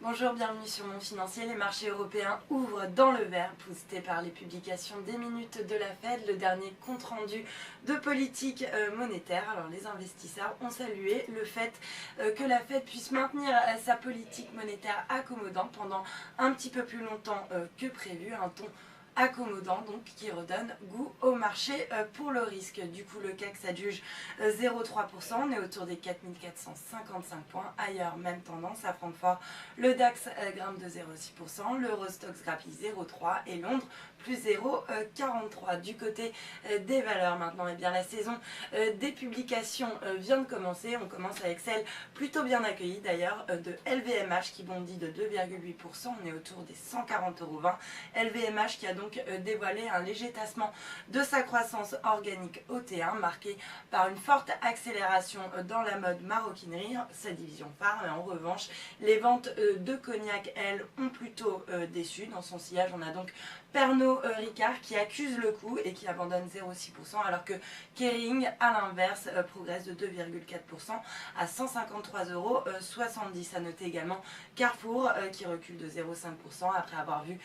Bonjour, bienvenue sur Monde Financier. Les marchés européens ouvrent dans le vert, boostés par les publications des minutes de la Fed, le dernier compte-rendu de politique monétaire. Alors les investisseurs ont salué le fait que la Fed puisse maintenir sa politique monétaire accommodante pendant un petit peu plus longtemps que prévu, un ton accommodant donc qui redonne goût au marché pour le risque. Du coup le CAC s'adjuge 0,3%, on est autour des 4455 points. Ailleurs même tendance à Francfort, le DAX grimpe de 0,6%, l'Eurostoxx grappille 0,3% et Londres plus 0,43%. Du côté des valeurs maintenant, et bien la saison des publications vient de commencer. On commence avec celle plutôt bien accueillie d'ailleurs de LVMH qui bondit de 2,8%, on est autour des 140,20 €. LVMH qui a donc dévoilé un léger tassement de sa croissance organique au T1, marqué par une forte accélération dans la mode maroquinerie, sa division phare. Mais en revanche, les ventes de cognac, elles, ont plutôt déçu. Dans son sillage, on a donc Pernod Ricard qui accuse le coup et qui abandonne 0,6%, alors que Kering, à l'inverse, progresse de 2,4% à 153,70 €. À noter également Carrefour qui recule de 0,5% après avoir vu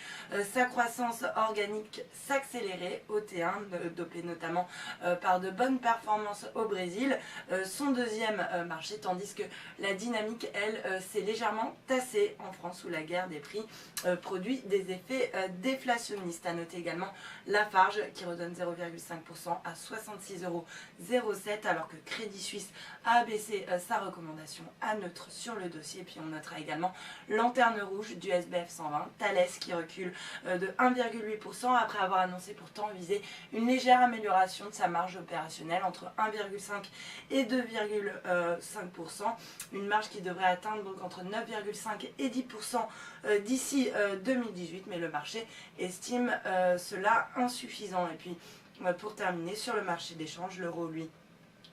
sa croissance organique s'accélérer au T1, dopé notamment par de bonnes performances au Brésil, son deuxième marché, tandis que la dynamique, elle, s'est légèrement tassée en France où la guerre des prix produit des effets déflationnistes. À noter également Lafarge qui redonne 0,5% à 66,07 €, alors que Crédit Suisse a abaissé sa recommandation à neutre sur le dossier. Puis on notera également Lanterne Rouge du SBF 120, Thales qui recule de 1,8% après avoir annoncé pourtant viser une légère amélioration de sa marge opérationnelle entre 1,5 et 2,5%, une marge qui devrait atteindre donc entre 9,5 et 10% d'ici 2018, mais le marché estime cela insuffisant. Et puis pour terminer, sur le marché d'échange, l'euro lui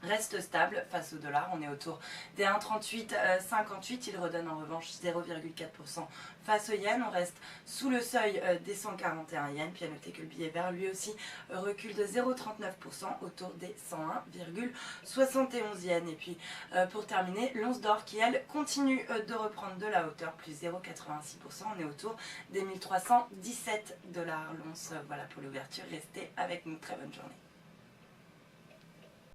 reste stable face au dollar, on est autour des 1,3858, il redonne en revanche 0,4% face au yen, on reste sous le seuil des 141 yens, puis à noter que le billet vert lui aussi recule de 0,39% autour des 101,71 yens. Et puis pour terminer, l'once d'or qui elle continue de reprendre de la hauteur, plus 0,86%, on est autour des 1317 $ l'once. Voilà pour l'ouverture, restez avec nous, très bonne journée.